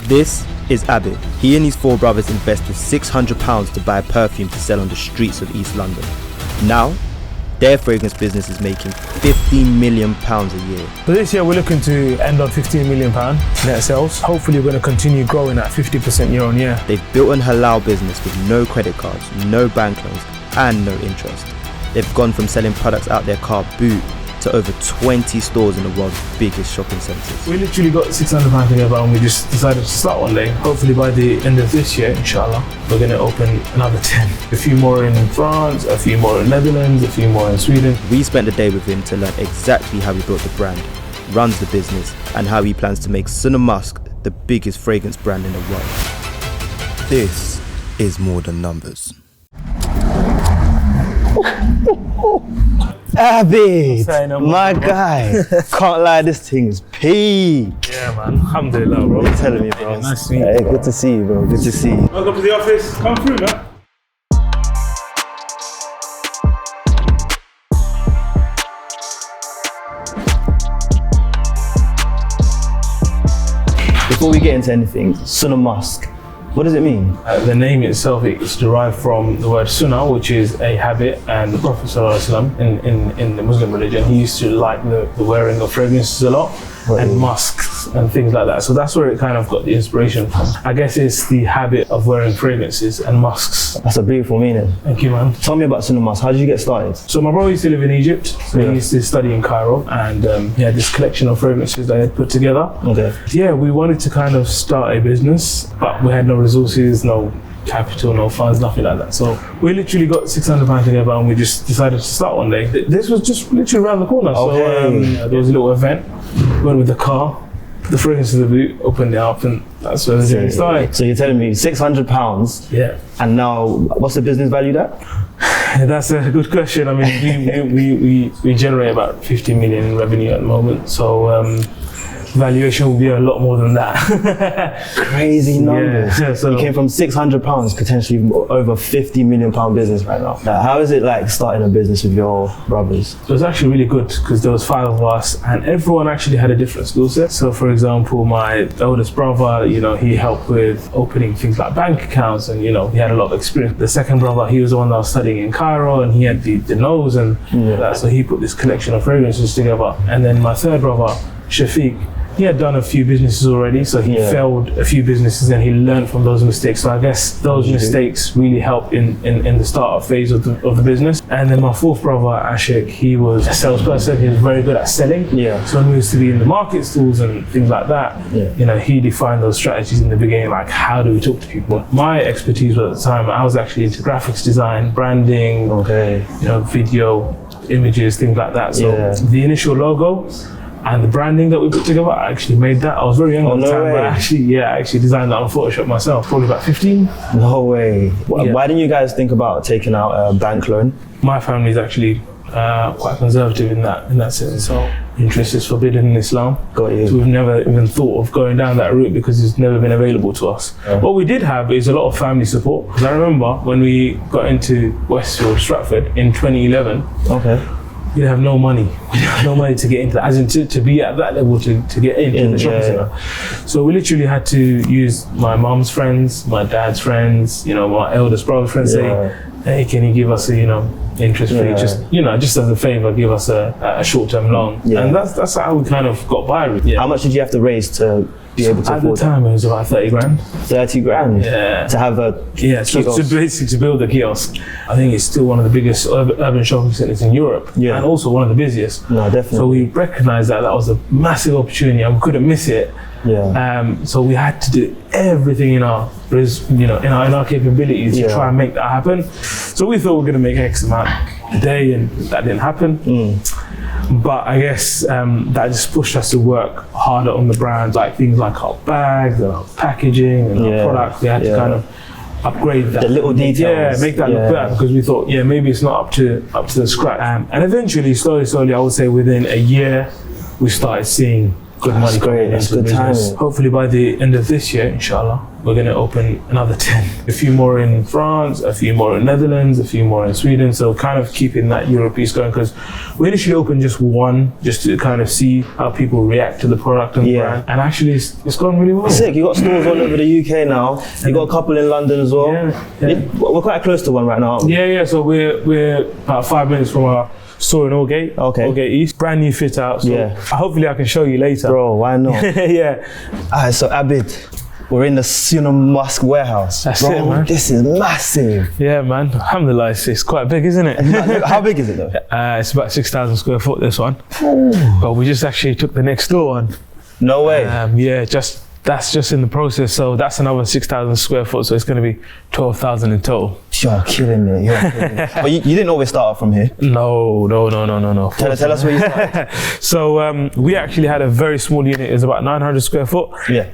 This is Abid. He and his four brothers invested £600 to buy perfume to sell on the streets of East London. Now, their fragrance business is making £15 million a year. So this year we're looking to end on £15 million net sales. Hopefully we're going to continue growing at 50% year on year. They've built an halal business with no credit cards, no bank loans and no interest. They've gone from selling products out their car boot to over 20 stores in the world's biggest shopping centres. We literally got £600 together and we just decided to start one day. Hopefully by the end of this year, inshallah, we're going to open another 10. A few more in France, a few more in Netherlands, a few more in Sweden. We spent the day with him to learn exactly how he built the brand, runs the business, and how he plans to make Sunnamusk the biggest fragrance brand in the world. This is More Than Numbers. Abid, my guy. Can't lie, this thing's peak. Yeah, man. Alhamdulillah, bro. You're telling me, bro. Yeah, nice to meet you. Hey, good to see you, bro. Good to see you. Welcome to the office. Come through, man. Before we get into anything, Sunnamusk, what does it mean? The name itself is derived from the word sunnah, which is a habit, and the Prophet ﷺ in the Muslim religion, he used to like the wearing of fragrances a lot, and musks and things like that. So that's where it kind of got the inspiration from. I guess it's the habit of wearing fragrances and musks. That's a beautiful meaning. Thank you, man. Tell me about Sunnamusk. How did you get started? So my brother used to live in Egypt, so he used to study in Cairo, and he had this collection of fragrances that I had put together. Okay. Yeah, we wanted to kind of start a business, but we had no resources, no capital, no funds, nothing like that. So we literally got £600 together and we just decided to start one day. This was just literally around the corner. Okay. So there was a little event, went with the car, put the fragrance in the boot, opened it up, and that's where everything started. So you're telling me £600, yeah. And now what's the business valued at? That's a good question. I mean, we generate about 50 million in revenue at the moment. So valuation will be a lot more than that. Crazy numbers. Yeah, so you came from £600, potentially over £50 million business right now. How is it like starting a business with your brothers? It was actually really good because there was 5 of us and everyone actually had a different skill set. So for example, my eldest brother, he helped with opening things like bank accounts, and he had a lot of experience. The second brother, he was the one that was studying in Cairo, and he had the nose and that. So he put this collection of fragrances together. And then my third brother, Shafiq, he had done a few businesses already, so he failed a few businesses and he learned from those mistakes. So I guess those mistakes really helped in the startup phase of the business. And then my fourth brother, Ashik, he was a salesperson. He was very good at selling. Yeah. So when we used to be in the market stalls and things like that, he defined those strategies in the beginning, like how do we talk to people. My expertise was at the time, I was actually into graphics design, branding, video, images, things like that. So the initial logo and the branding that we put together, I actually made that. I was very young at the time, but I actually designed that on Photoshop myself, probably about 15. No way. Why didn't you guys think about taking out a bank loan? My family is actually quite conservative in that sense, so interest is forbidden in Islam. Got you. So we've never even thought of going down that route because it's never been available to us. What we did have is a lot of family support. Because I remember when we got into Westfield, Stratford in 2011, we didn't have no money. We didn't have no money to get into that, as in to be at that level to get into the shopping centre. So we literally had to use my mum's friends, my dad's friends, my eldest brother's friends say, hey, can you give us a, interest free, just as a favour, give us a short-term loan. And that's how we kind of got by. How much did you have to raise to be able to afford that? At the time, it was about 30 grand. 30 grand? Yeah. To have a so basically to build a kiosk. I think it's still one of the biggest urban shopping centres in Europe, and also one of the busiest. No, definitely. So we recognised that was a massive opportunity and we couldn't miss it. So we had to do everything in our capabilities to try and make that happen. So we thought we were going to make X amount a day, and that didn't happen. But I guess that just pushed us to work harder on the brand, like things like our bags and our packaging and our product. We had to kind of upgrade that. The little details. Make that look better, because we thought, maybe it's not up to the scratch. And eventually, slowly, I would say within a year, we started seeing good money coming That's into the good business. timing. Hopefully by the end of this year, inshallah, we're going to open another 10. A few more in France, a few more in Netherlands, a few more in Sweden. So kind of keeping that Europe piece going, because we initially opened just one, just to kind of see how people react to the product and brand. And actually it's gone really well. Sick, you got stores all over the UK now. You got a couple in London as well. We're quite close to one right now. Yeah. So we're about 5 minutes from our store in Aldgate. Aldgate East. Brand new fit out. So hopefully I can show you later. Bro, why not? Alright, so Abid, we're in the Sunnamusk warehouse. That's Bro, it, man. This is massive. Yeah, man. Alhamdulillah, it's quite big, isn't it? How big is it though? It's about 6,000 square foot, this one. But we just actually took the next door one. No way. That's just in the process. So that's another 6,000 square foot. So it's going to be 12,000 in total. You're killing me. But you didn't always start off from here. No. Tell us where you started. So we actually had a very small unit. It was about 900 square foot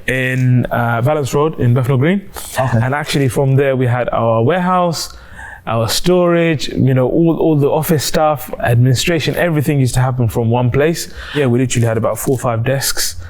in Valence Road in Bethnal Green. And actually from there we had our warehouse, our storage, all the office stuff, administration, everything used to happen from one place. Yeah, we literally had about 4 or 5 desks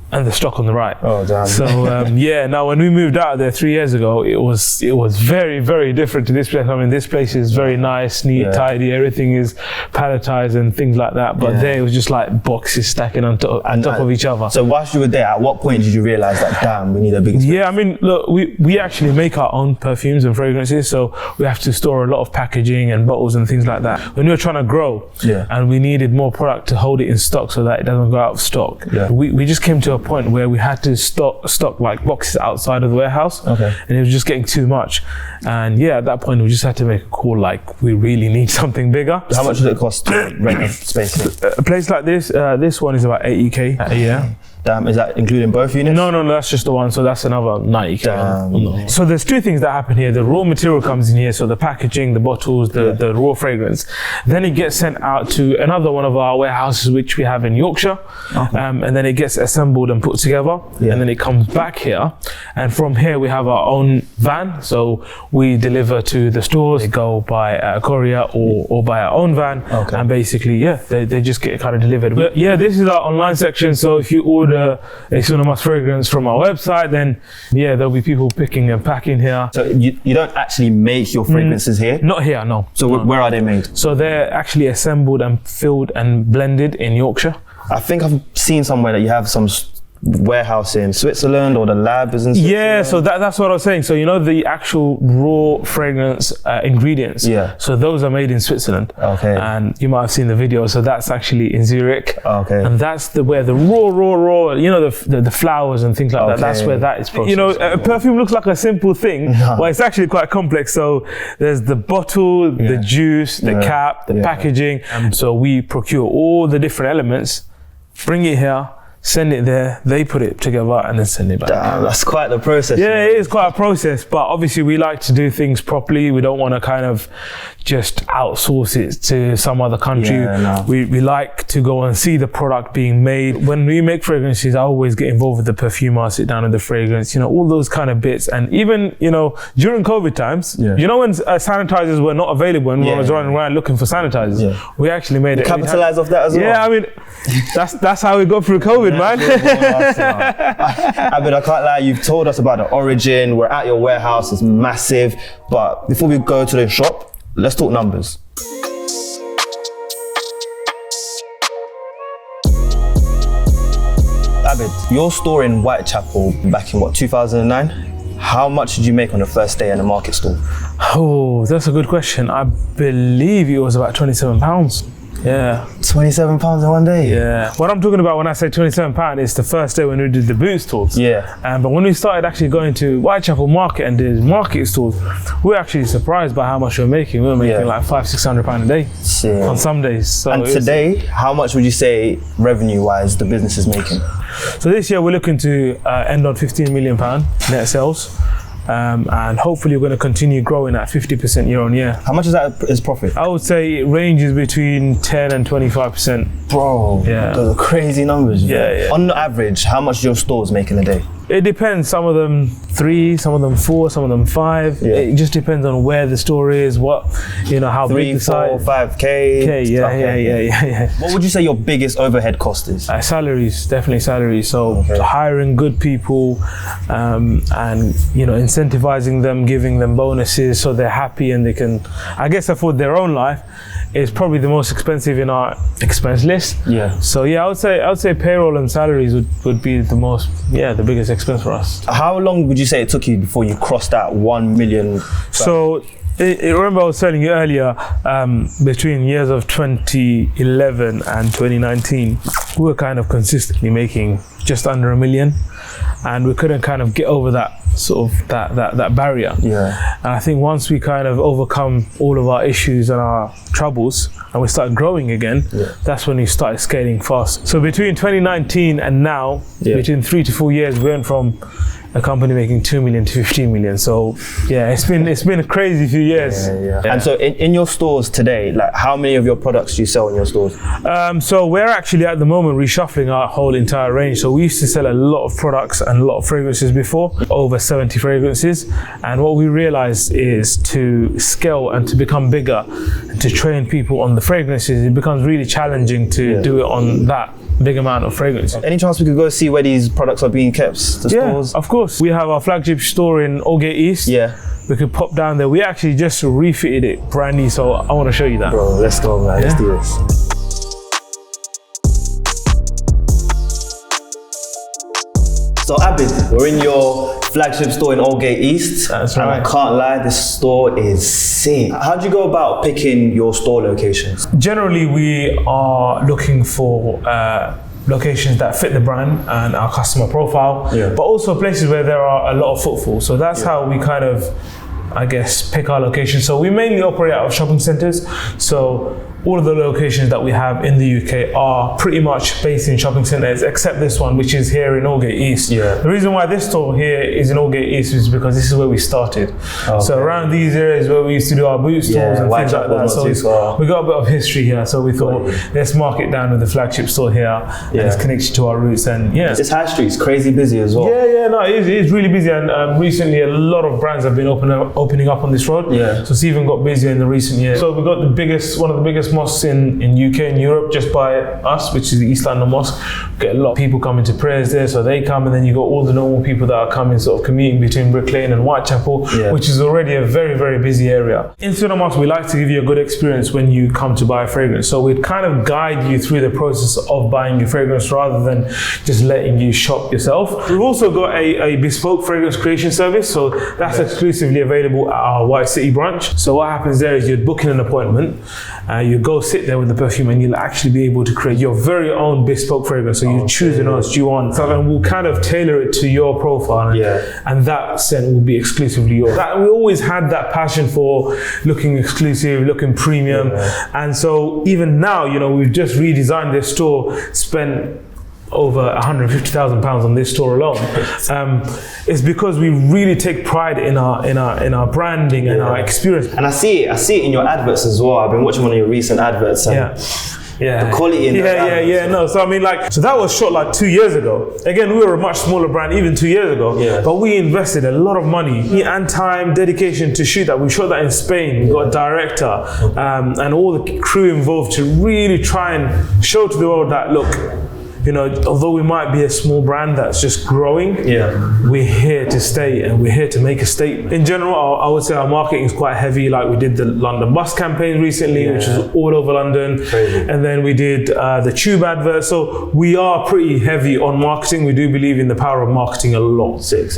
and the stock on the right. Oh damn. So now when we moved out of there 3 years ago, it was very, very different to this place. I mean, this place is very nice, neat, tidy, everything is palletized and things like that. But there it was just like boxes stacking on top of each other. So whilst you were there, at what point did you realize that damn, we need a bigger space? Yeah, I mean, look, we actually make our own perfumes and fragrances, so we have to store a lot of packaging and bottles and things like that. When we were trying to grow, and we needed more product to hold it in stock so that it doesn't go out of stock, we just came to a point where we had to stock like boxes outside of the warehouse, and it was just getting too much. And at that point we just had to make a call, like we really need something bigger. How much does it cost to rent a space? A place like this, this one is about 80k a year. Damn, is that including both units? No, that's just the one, so that's another 90k. So there's 2 things that happen here. The raw material comes in here, so the packaging, the bottles, the raw fragrance. Then it gets sent out to another one of our warehouses, which we have in Yorkshire, and then it gets assembled and put together, and then it comes back here. And from here we have our own van, so we deliver to the stores. They go by a courier or by our own van, and basically, they just get kind of delivered. But this is our online section, so if you order a Sunnamusk fragrance from our website, then there'll be people picking and packing here. So you don't actually make your fragrances here? Not here, no. So where are they made? So they're actually assembled and filled and blended in Yorkshire. I think I've seen somewhere that you have some warehouse in Switzerland, or the lab is in Switzerland. Yeah, so that's what I was saying. So the actual raw fragrance ingredients, so those are made in Switzerland. And you might have seen the video, so that's actually in Zurich. And that's where the raw, the flowers and things like that, that's where that is processed. A perfume looks like a simple thing, but it's actually quite complex. So there's the bottle, the juice, the cap, the packaging. So we procure all the different elements, bring it here, send it there, they put it together and then send it back. Damn, that's quite the process. Yeah, it is quite a process, but obviously we like to do things properly. We don't want to kind of just outsource it to some other country. We like to go and see the product being made. When we make fragrances, I always get involved with the perfumer, sit down with the fragrance, all those kind of bits. And even, during COVID times, when sanitizers were not available and everyone was running around looking for sanitizers, we actually made it. Capitalize off that as well. Yeah, I mean, that's how we got through COVID, man. Abid, I can't lie, you've told us about the origin. We're at your warehouse, it's massive. But before we go to the shop, let's talk numbers. Abid, your store in Whitechapel back in 2009? How much did you make on the first day in the market store? Oh, that's a good question. I believe it was about £27. Yeah. £27 in one day? Yeah. What I'm talking about when I say £27 is the first day when we did the boot stores. Yeah. But when we started actually going to Whitechapel Market and did market stores, we were actually surprised by how much we were making. We were making like £500-600 a day on some days. So and today, how much would you say revenue-wise the business is making? So this year we're looking to end on £15 million net sales. And hopefully we're going to continue growing at 50% year on year. How much is that as profit? I would say it ranges between 10 and 25%. Bro, those are crazy numbers. Yeah. On average, how much do your stores make in a day? It depends. Some of them 3, some of them 4, some of them 5. Yeah. It just depends on where the store is, what, how 3, big the 4, size. 5K. Okay, yeah. What would you say your biggest overhead cost is? Salaries, definitely salaries. So hiring good people, and incentivizing them, giving them bonuses so they're happy and they can, I guess, afford their own life is probably the most expensive in our expense list. Yeah. So I would say payroll and salaries would be the biggest expense for us. How long would you say it took you before you crossed that 1 million? So remember I was telling you earlier, between years of 2011 and 2019, we were kind of consistently making just under 1 million, and we couldn't kind of get over that sort of that barrier. Yeah. And I think once we kind of overcome all of our issues and our troubles and we started growing again, that's when we started scaling fast. So between 2019 and now, between 3 to 4 years, we went from a company making 2 million to 15 million. So it's been a crazy few years. Yeah. And so in your stores today, like how many of your products do you sell in your stores? So we're actually at the moment reshuffling our whole entire range. So we used to sell a lot of products and a lot of fragrances before, over 70 fragrances. And what we realized is to scale and to become bigger and to train people on the fragrances, it becomes really challenging to do it on that big amount of fragrance. Any chance we could go see where these products are being kept? The stores? Of course. We have our flagship store in Aldgate East. Yeah. We could pop down there. We actually just refitted it brand new, so I want to show you that. Bro, let's go, man. Let's do this. So Abid, we're in your flagship store in Aldgate East. That's and right. I can't lie, this store is sick. How do you go about picking your store locations? Generally, we are looking for locations that fit the brand and our customer profile, but also places where there are a lot of footfall. So that's how we kind of, I guess, pick our locations. So we mainly operate out of shopping centers. So all of the locations that we have in the UK are pretty much based in shopping centres, except this one, which is here in Aldgate East. Yeah. The reason why this store here is in Aldgate East is because this is where we started. Okay. So around these areas where we used to do our boot stores and things like that. So we got a bit of history here. So we thought, let's mark it down with the flagship store here. And it's connected to our roots. And this high street's crazy busy as well. No, it's really busy. And recently a lot of brands have been opening up on this road. Yeah. So it's even got busier in the recent years. So we've got one of the biggest mosques in UK and Europe just by us, which is the East London Mosque. Get a lot of people coming to prayers there, so they come, and then you got all the normal people that are coming, sort of commuting between Brick Lane and Whitechapel, which is already a very, very busy area. In Sunnamusk, we like to give you a good experience when you come to buy a fragrance. So we kind of guide you through the process of buying your fragrance rather than just letting you shop yourself. We've also got a bespoke fragrance creation service, so that's exclusively available at our White City branch. So what happens there is you'd book in an appointment, you go sit there with the perfume, and you'll actually be able to create your very own bespoke fragrance. So you choose the notes you want, and we'll kind of tailor it to your profile, and that scent will be exclusively yours. We always had that passion for looking exclusive, looking premium, and so even now, we've just redesigned this store, spent over £150,000 on this store alone. It's because we really take pride in our branding and our experience. And I see it in your adverts as well. I've been watching one of your recent adverts. And the quality in so that was shot like 2 years ago. Again, we were a much smaller brand even 2 years ago, but we invested a lot of money and time, dedication to shoot that. We shot that in Spain. We got a director and all the crew involved to really try and show to the world that, look, although we might be a small brand that's just growing, we're here to stay and we're here to make a statement. In general, I would say our marketing is quite heavy. Like we did the London bus campaign recently, which is all over London. Crazy. And then we did the Tube advert. So we are pretty heavy on marketing. We do believe in the power of marketing a lot. Sick.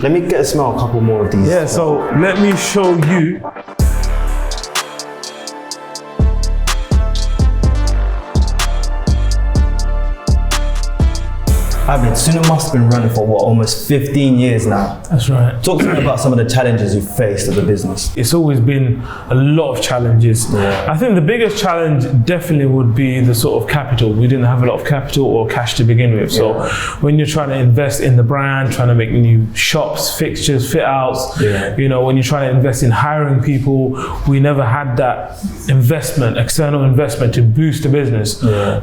Let me get a smell a couple more of these. Yeah, so let me show you. Abid, Sunnamusk been running for almost 15 years now. That's right. Talk to me about some of the challenges you've faced as a business. It's always been a lot of challenges. I think the biggest challenge definitely would be the sort of capital. We didn't have a lot of capital or cash to begin with. So when you're trying to invest in the brand, trying to make new shops, fixtures, fit outs, when you're trying to invest in hiring people, we never had that external investment to boost the business.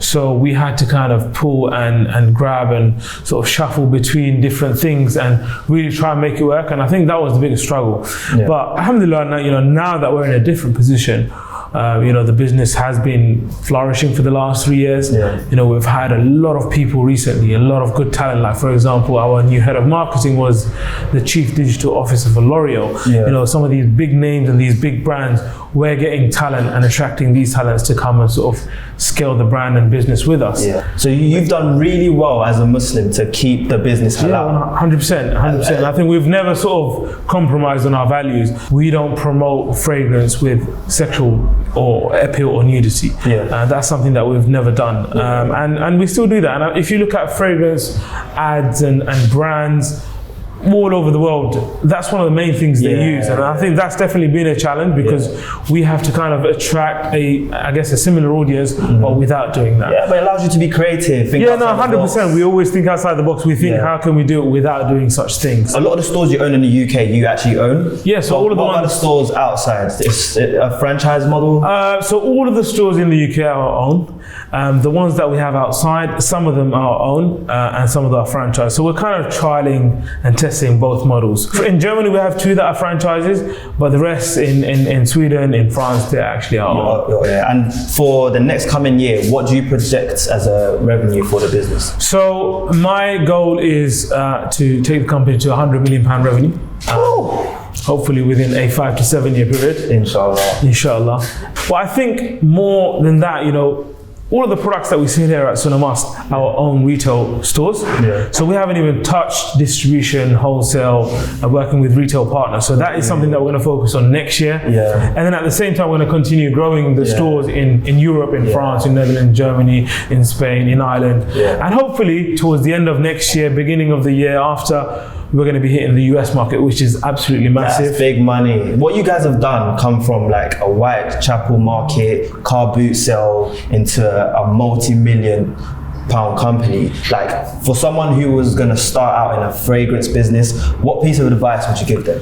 So we had to kind of pull and grab and and sort of shuffle between different things and really try and make it work. And I think that was the biggest struggle. But alhamdulillah, now that we're in a different position, the business has been flourishing for the last 3 years. We've had a lot of people recently, a lot of good talent. Like, for example, our new head of marketing was the chief digital officer for L'Oreal. Some of these big names and these big brands, we're getting talent and attracting these talents to come and sort of scale the brand and business with us. So you've done really well as a Muslim to keep the business halal. 100%. I think we've never sort of compromised on our values. We don't promote fragrance with sexual or appeal or nudity. That's something that we've never done. And we still do that. And if you look at fragrance ads and brands all over the world, that's one of the main things they use. And I think that's definitely been a challenge because we have to kind of attract a similar audience, but without doing that. But it allows you to be creative. 100%. We always think outside the box. We think, how can we do it without doing such things? A lot of the stores you own in the UK, you actually own? So all of the ones. What about the stores outside? Is it a franchise model? So all of the stores in the UK are our own. The ones that we have outside, some of them are our own, and some of them are franchise. So we're kind of trialing and testing both models. In Germany, we have 2 that are franchises, but the rest in Sweden, in France, they're actually our own. And for the next coming year, what do you project as a revenue for the business? So my goal is to take the company to £100 million revenue. Hopefully within a 5 to 7 year period. Inshallah. But I think more than that, all of the products that we see here at Sunnamusk, our own retail stores. So we haven't even touched distribution, wholesale, working with retail partners. So that is something that we're going to focus on next year. And then at the same time, we're going to continue growing the stores in Europe, in France, in Netherlands, Germany, in Spain, in Ireland. And hopefully towards the end of next year, beginning of the year after, we're going to be hitting the US market, which is absolutely massive. That's big money. What you guys have done come from like a Whitechapel market, car boot sale, into a multi-million pound company. Like, for someone who was going to start out in a fragrance business, what piece of advice would you give them?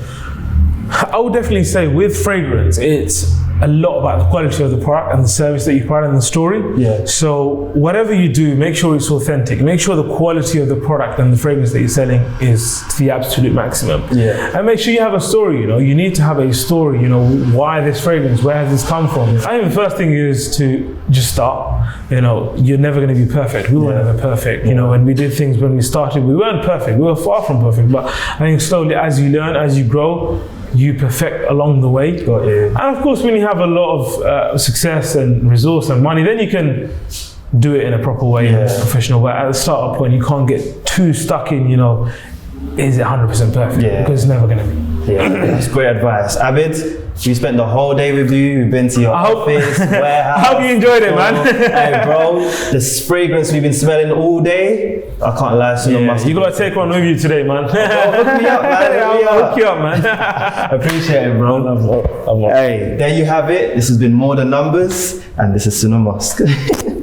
I would definitely say with fragrance, it's a lot about the quality of the product and the service that you provide in the story. So whatever you do, make sure it's authentic. Make sure the quality of the product and the fragrance that you're selling is to the absolute maximum. And make sure you have a story. You need to have a story. Why this fragrance? Where has this come from? I think the first thing is to just start. You're never going to be perfect. We were never perfect. When we did things when we started, we weren't perfect. We were far from perfect. But I think slowly, as you learn, as you grow, you perfect along the way. And of course, when you have a lot of success and resource and money, then you can do it in a proper way, in a professional way. At the startup point, you can't get too stuck in, is it 100% perfect? Because it's never going to be. That's great advice. Abid, we spent the whole day with you. We've been to your office, warehouse. I hope you enjoyed it, man. Hey, bro, this fragrance we've been smelling all day, I can't lie. You gotta take one with you today, man. Hook me up, man. I'll hook you up, man. Appreciate it, bro. Hey, there you have it. This has been More Than Numbers, and this is Sunnamusk.